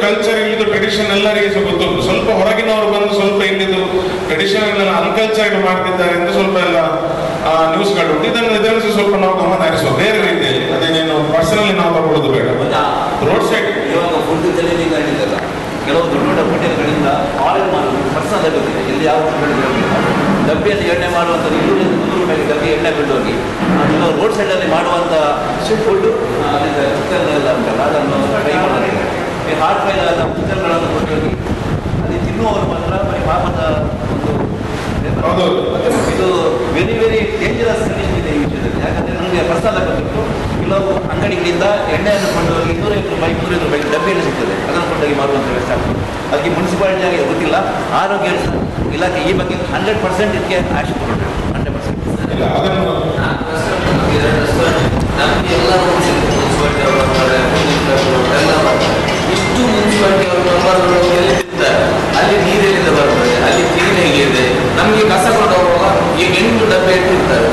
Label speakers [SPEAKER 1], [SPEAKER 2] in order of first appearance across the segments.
[SPEAKER 1] Culture, ಇಲ್ಲಿದು tradition ಎಲ್ಲರಿಗೆ ಸಹ ಗೊತ್ತುಂಟು. ಸ್ವಲ್ಪ ಹೊರಗಿನವರು ಬಂದು ಸ್ವಲ್ಪ ಇಲ್ಲಿದು ಟ್ರೆಡಿಷನ್ ಅನ್ಕಲ್ಚರ್ಡ್ ಮಾಡ್ತಿದ್ದಾರೆ ಅಂತ ಸ್ವಲ್ಪ ಎಲ್ಲ ನ್ಯೂಸ್ಗಳು ಉಂಟು. ಇದನ್ನು ಸ್ವಲ್ಪ ನಾವು ಗಮನ ಹರಿಸುವ ಬೇರೆ ರೀತಿಯಲ್ಲಿ. ಅದೇನೇನು ಪರ್ಸನಲಿ ನಾವು ತಗೊಳ್ಳೋದು ಬೇಡ. ರೋಡ್ ಸೈಡ್
[SPEAKER 2] ಇವಾಗ ಫುಡ್ ಡೆಲಿವರಿ ಆಗಿದ್ದಲ್ಲ, ಕೆಲವು ದೊಡ್ಡ ದೊಡ್ಡ ಹೋಟೆಲ್ಗಳಿಂದ ಆರ್ಡರ್ ಮಾಡೋದು ಪರ್ಸನಲ್ ಆಗುತ್ತೆ. ಇಲ್ಲಿ ಯಾವ ಡಬ್ಬಿಯಲ್ಲಿ ಎಣ್ಣೆ ಮಾಡುವಂಥದ್ದು 200 ರೂಪಾಯಿಗೆ ಡಬ್ಬಿ ಎಣ್ಣೆ ಬಿಟ್ಟೋಗಿ ಇನ್ನು ರೋಡ್ ಸೈಡಲ್ಲಿ ಮಾಡುವಂಥ ಫುಡ್ ಅದರಿಂದ ಚಿಕನ್ ಎಲ್ಲ ಉಂಟಲ್ಲ ಅದನ್ನು ಟ್ರೈ ಮಾಡೋದಿದೆ. ಈ ಹಾರ್ಟ್ ಫೈಲ್ ಆದ ಚಿಕನ್ಗಳನ್ನು ಕೊಟ್ಟೋಗಿ ಅದು ತಿನ್ನುವವರು ಮಾತ್ರ ಬರೀ ಪಾಪದ ಒಂದು ಇದು ವೆರಿ ವೆರಿ ಡೇಂಜರಸ್ ಕಂಡೀಷನ್ ಇದೆ ಈ ವಿಷಯದಲ್ಲಿ. ಯಾಕಂದರೆ ನನಗೆ ಪರ್ಸನಲ್ ಗೊತ್ತಿತ್ತು, ಕೆಲವು ಅಂಗಡಿಗಳಿಂದ ಎಣ್ಣೆಯನ್ನು ಕೊಂಡೋಗಿ 250 ರೂಪಾಯಿ 300 ರೂಪಾಯಿ ಡಬ್ಬಿಯಲ್ಲಿ ಸಿಗ್ತದೆ, ಅದನ್ನು ಕೊಂಡೋಗಿ ಮಾಡುವಂಥ ವ್ಯವಸ್ಥೆ ಆಗ್ತದೆ. ಅದಕ್ಕೆ ಮುನ್ಸಿಪಾಲಿಟಿಯಾಗಿ ಗೊತ್ತಿಲ್ಲ, ಆರೋಗ್ಯ ಇಲಾಖೆ ಈ ಬಗ್ಗೆ 100% ಇದಕ್ಕೆ ಆಕ್ಷನ್ ಕೊಡಬೇಕು. 100%
[SPEAKER 3] ನಮಗೆ ಎಲ್ಲ ಮುನ್ಸಿಪಾಲಿಟಿ ಇಷ್ಟು ಮುನ್ಸಿಪಾಲಿಟಿ ಅವರು ಎಲ್ಲಿದ್ದಾರೆ, ಅಲ್ಲಿ ನೀರೆಲ್ಲಿಂದ ಬರ್ತದೆ, ಅಲ್ಲಿ ಕ್ಲೀನ್ ಹೇಗಿದೆ, ನಮಗೆ ಕಸ ಕೊಡುವಾಗ ಈಗ 8 ಡಬ್ಬೆ ಇಟ್ಟಿರ್ತಾರೆ,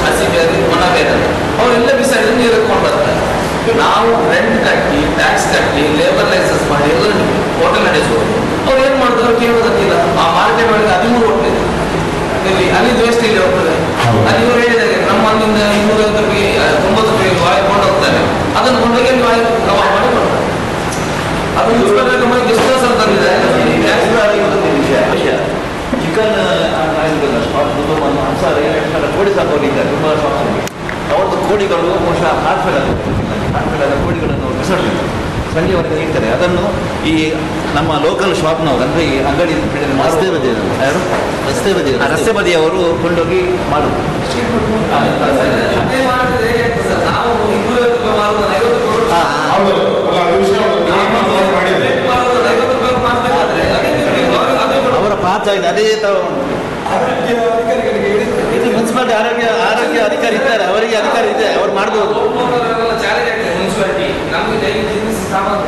[SPEAKER 3] ಹಸಿ ಬೇರೆ ಒಣ ಬೇರೆ, ಅವರೆಲ್ಲ ಬಿಸಾಡಿ ನೀರು ಎತ್ಕೊಂಡು ಬರ್ತಾರೆ. ನಾವು ರೆಂಟ್ ಕಟ್ಟಿ ಟ್ಯಾಕ್ಸ್ ಕಟ್ಟಿ ಲೇಬರ್ ಲೈಸೆನ್ಸ್ ಮಾಡಿ ಎಲ್ಲ ಹೋಟೆಲ್ ನಡೆಸಬಹುದು. ಅವ್ರು ಏನು ಮಾಡಿದ್ರು ಕೇಳೋದಕ್ಕಿಲ್ಲ. ಆ ಮಾರ್ಕೆಟ್ ಒಳಗೆ 13 ಹೋಟೆಲ್ ಇಲ್ಲಿ, ಅಲ್ಲಿ ವೇಸ್ಟ್ ಇಲ್ಲಿ ಹೋಗ್ತದೆ. ಅಲ್ಲಿ ಇವರು ಹೇಳಿದ್ದಾರೆ ನಮ್ಮ ಅಲ್ಲಿಂದ 250 ರೂಪಾಯಿ 90 ರೂಪಾಯಿ ವಾಯು ಕೊಂಡು ಹೋಗ್ತಾರೆ, ಅದನ್ನು ಕೊಂಡೋಗಿ ಅಲ್ಲಿ ವಾಯು ಕವರ್ ಮಾಡಿ ಕೊಡ್ತಾರೆ. ಅದು ನಮಗೆ ಡಿಸ್ಕಸ್ ಅಂತ
[SPEAKER 2] ಚಿಕನ್ ಹಂಸಾರ ಕೋಳಿ ಸಾಕೋಗಿದ್ದಾರೆ ತುಂಬ ಶಾಪ್ಸ್. ಅವ್ರದ್ದು ಕೋಳಿಗಳು ಬಹುಶಃ ಹಾರ್ಟ್ಫೇಲ್ ಆದ ಕೋಳಿಗಳನ್ನು ಬಿಸಾಡಬೇಕು, ಸಂಜೆವರೆಗೆ ನೀಡ್ತಾರೆ. ಅದನ್ನು ಈ ನಮ್ಮ ಲೋಕಲ್ ಶಾಪ್ನವರು ಅಂದರೆ ಈ ಅಂಗಡಿ ರಸ್ತೆ ಬದಿಯವರು ಕೊಂಡೋಗಿ ಮಾಡುದು. ಅವರ ಪಾತ್ರ ಇದೆ, ಅದೇ ತರ ಇದು ಮುನ್ಸಿಪಾಲಿಟಿ ಆರೋಗ್ಯ ಅಧಿಕಾರಿ ಇದ್ದಾರೆ, ಅವರಿಗೆ ಅಧಿಕಾರ ಇದೆ, ಅವ್ರು ಮಾಡ್ಬೋದು.
[SPEAKER 3] ಮುನ್ಸಿಪಾಲಿಟಿ ನಮಗೆ ಡೈಲಿ ಸಾಮಾನು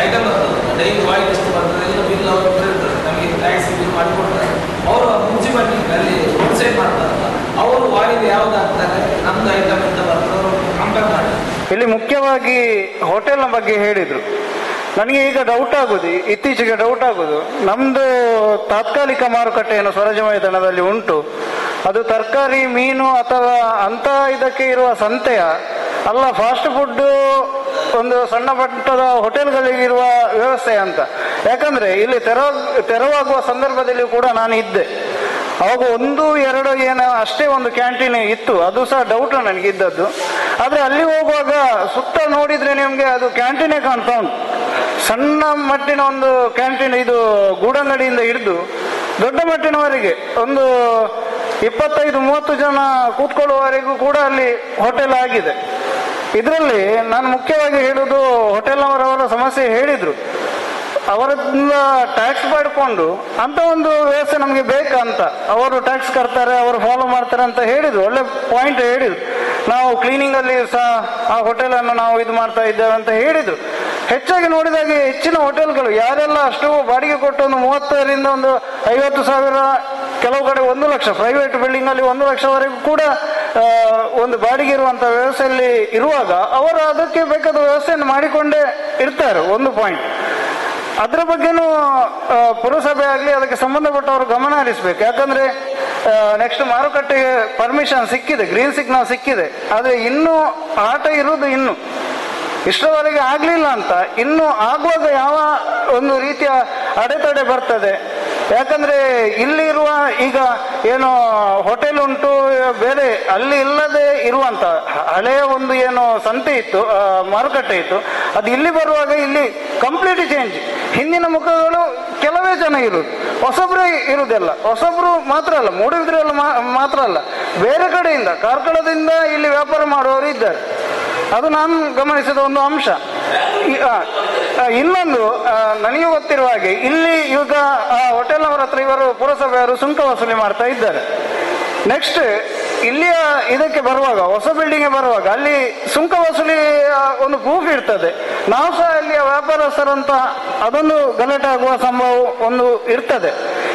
[SPEAKER 3] ಐಟಮ್ ಬರ್ತದೆ, ಡೈಲಿ ವಾಯು ಎಷ್ಟು ಬರ್ತದೆ ಎಲ್ಲ ಬಿಲ್ ಅವರು ಬರೀತಾರೆ, ನಮಗೆ ಟ್ಯಾಕ್ಸ್ ಬಿಲ್ ಮಾಡಿಕೊಡ್ತಾರೆ. ಅವರು ಮುನ್ಸಿಪಾಲಿಟಿ ಅಲ್ಲಿ ವೆಬ್ಸೈಟ್ ಮಾಡ್ತಾರಲ್ಲ, ಅವರು ವಾಯು ಯಾವ್ದು ಹಾಕ್ತಾರೆ, ನಮ್ದು ಐಟಮ್ ಅಂತ ಬರ್ತದೆ, ಅವರು ಕಂಪೇರ್ ಮಾಡಿ.
[SPEAKER 4] ಇಲ್ಲಿ ಮುಖ್ಯವಾಗಿ ಹೋಟೆಲ್ನ ಬಗ್ಗೆ ಹೇಳಿದರು. ನನಗೆ ಈಗ ಡೌಟ್ ಆಗೋದು, ಇತ್ತೀಚೆಗೆ ಡೌಟ್ ಆಗೋದು, ನಮ್ಮದು ತಾತ್ಕಾಲಿಕ ಮಾರುಕಟ್ಟೆ ಏನು ಸ್ವರಾಜ ಮೈದಾನದಲ್ಲಿ ಉಂಟು, ಅದು ತರಕಾರಿ ಮೀನು ಅಥವಾ ಅಂಥ ಇದಕ್ಕೆ ಇರುವ ಸಂತೆಯ ಅಲ್ಲ, ಫಾಸ್ಟ್ ಫುಡ್ ಒಂದು ಸಣ್ಣ ಮಟ್ಟದ ಹೋಟೆಲ್ಗಳಿಗಿರುವ ವ್ಯವಸ್ಥೆ ಅಂತ. ಯಾಕಂದರೆ ಇಲ್ಲಿ ತೆರವಾಗುವ ಸಂದರ್ಭದಲ್ಲಿ ಕೂಡ ನಾನು ಇದ್ದೆ. ಅವಾಗ 1-2 ಏನೋ ಅಷ್ಟೇ ಒಂದು ಕ್ಯಾಂಟೀನ್ ಇತ್ತು, ಅದು ಸಹ ಡೌಟ್ ನನಗಿದ್ದದ್ದು. ಆದರೆ ಅಲ್ಲಿ ಹೋಗುವಾಗ ಸುತ್ತ ನೋಡಿದರೆ ನಿಮಗೆ ಅದು ಕ್ಯಾಂಟೀನೇ ಕಾಣ್ತಾ ಉಂಟು. ಸಣ್ಣ ಮಟ್ಟಿನ ಒಂದು ಕ್ಯಾಂಟೀನ್, ಇದು ಗೂಡಂಗಡಿಯಿಂದ ಹಿಡಿದು ದೊಡ್ಡ ಮಟ್ಟಿನವರೆಗೆ ಒಂದು 25-30 ಜನ ಕೂತ್ಕೊಳ್ಳುವವರೆಗೂ ಕೂಡ ಅಲ್ಲಿ ಹೋಟೆಲ್ ಆಗಿದೆ. ಇದರಲ್ಲಿ ನಾನು ಮುಖ್ಯವಾಗಿ ಹೇಳುವುದು, ಹೋಟೆಲ್ನವರವರ ಸಮಸ್ಯೆ ಹೇಳಿದರು, ಅವರನ್ನ ಟ್ಯಾಕ್ಸ್ ಮಾಡಿಕೊಂಡು ಅಂತ ಒಂದು ವ್ಯವಸ್ಥೆ ನಮಗೆ ಬೇಕಂತ. ಅವರು ಟ್ಯಾಕ್ಸ್ ಕಟ್ತಾರೆ, ಅವರು ಫಾಲೋ ಮಾಡ್ತಾರೆ ಅಂತ ಹೇಳಿದ್ರು, ಒಳ್ಳೆ ಪಾಯಿಂಟ್ ಹೇಳಿದ್ರು. ನಾವು ಕ್ಲೀನಿಂಗಲ್ಲಿ ಸಹ ಆ ಹೋಟೆಲನ್ನು ನಾವು ಇದು ಮಾಡ್ತಾ ಇದ್ದೇವೆ ಅಂತ ಹೇಳಿದರು. ಹೆಚ್ಚಾಗಿ ನೋಡಿದಾಗೆ ಹೆಚ್ಚಿನ ಹೋಟೆಲ್ಗಳು ಯಾರೆಲ್ಲ ಅಷ್ಟು ಬಾಡಿಗೆ ಕೊಟ್ಟು ಒಂದು 30,000ರಿಂದ ಒಂದು 50,000, ಕೆಲವು ಕಡೆ 1 ಲಕ್ಷ, ಪ್ರೈವೇಟ್ ಬಿಲ್ಡಿಂಗಲ್ಲಿ 1 ಲಕ್ಷವರೆಗೂ ಕೂಡ ಒಂದು ಬಾಡಿಗೆ ಇರುವಂಥ ವ್ಯವಸ್ಥೆಯಲ್ಲಿ ಇರುವಾಗ ಅವರು ಅದಕ್ಕೆ ಬೇಕಾದ ವ್ಯವಸ್ಥೆಯನ್ನು ಮಾಡಿಕೊಂಡೇ ಇರ್ತಾರೆ. ಒಂದು ಪಾಯಿಂಟ್ ಅದರ ಬಗ್ಗೆನೂ ಪುರಸಭೆ ಆಗಲಿ ಅದಕ್ಕೆ ಸಂಬಂಧಪಟ್ಟವರು ಗಮನ ಹರಿಸಬೇಕು. ಯಾಕಂದರೆ ನೆಕ್ಸ್ಟ್ ಮಾರುಕಟ್ಟೆಗೆ ಪರ್ಮಿಷನ್ ಸಿಕ್ಕಿದೆ, ಗ್ರೀನ್ ಸಿಗ್ನಲ್ ಸಿಕ್ಕಿದೆ, ಆದರೆ ಇನ್ನೂ ಆಟ ಇರುವುದು ಇನ್ನು ಇಷ್ಟರವರೆಗೆ ಆಗಲಿಲ್ಲ ಅಂತ. ಇನ್ನು ಆಗುವಾಗ ಯಾವ ಒಂದು ರೀತಿಯ ಅಡೆತಡೆ ಬರ್ತದೆ. ಯಾಕಂದರೆ ಇಲ್ಲಿರುವ ಈಗ ಏನು ಹೋಟೆಲ್ ಉಂಟು, ಬೇರೆ ಅಲ್ಲಿ ಇಲ್ಲದೆ ಇರುವಂಥ ಹಳೆಯ ಒಂದು ಏನು ಸಂತೆ ಇತ್ತು, ಮಾರುಕಟ್ಟೆ ಇತ್ತು, ಅದು ಇಲ್ಲಿ ಬರುವಾಗ ಇಲ್ಲಿ ಕಂಪ್ಲೀಟ್ ಚೇಂಜ್. ಹಿಂದಿನ ಮುಖಗಳು ಕೆಲವೇ ಜನ ಇರುವುದು, ಹೊಸಬ್ರು ಇರುವುದಿಲ್ಲ. ಹೊಸಬ್ರು ಮಾತ್ರ ಅಲ್ಲ, ಮೂಡುಬಿದ್ರೆಯಲ್ಲಿ ಮಾತ್ರ ಅಲ್ಲ, ಬೇರೆ ಕಡೆಯಿಂದ ಕಾರ್ಕಳದಿಂದ ಇಲ್ಲಿ ವ್ಯಾಪಾರ ಮಾಡುವವರು ಇದ್ದಾರೆ. ಅದು ನಾನು ಗಮನಿಸಿದ ಒಂದು ಅಂಶ. ಇನ್ನೊಂದು ನನಗೆ ಗೊತ್ತಿರುವ ಹಾಗೆ ಇಲ್ಲಿ ಈಗ ಹೋಟೆಲ್ನವರ ಹತ್ರ ಇವರು ಪುರಸಭೆಯವರು ಸುಂಕ ವಸೂಲಿ ಮಾಡ್ತಾ ಇದ್ದಾರೆ. ನೆಕ್ಸ್ಟ್ ಇಲ್ಲಿಯ ಇದಕ್ಕೆ ಬರುವಾಗ, ಹೊಸ ಬಿಲ್ಡಿಂಗ್ಗೆ ಬರುವಾಗ ಅಲ್ಲಿ ಸುಂಕ ವಸೂಲಿ ಒಂದು ಪ್ರೂಫ್ ಇರ್ತದೆ. ನಾವು ಸಹ ಇಲ್ಲಿಯ ವ್ಯಾಪಾರಸ್ಥರಂತ ಅದೊಂದು ಗಲಾಟೆ ಆಗುವ ಸಂಭವ ಒಂದು ಇರ್ತದೆ.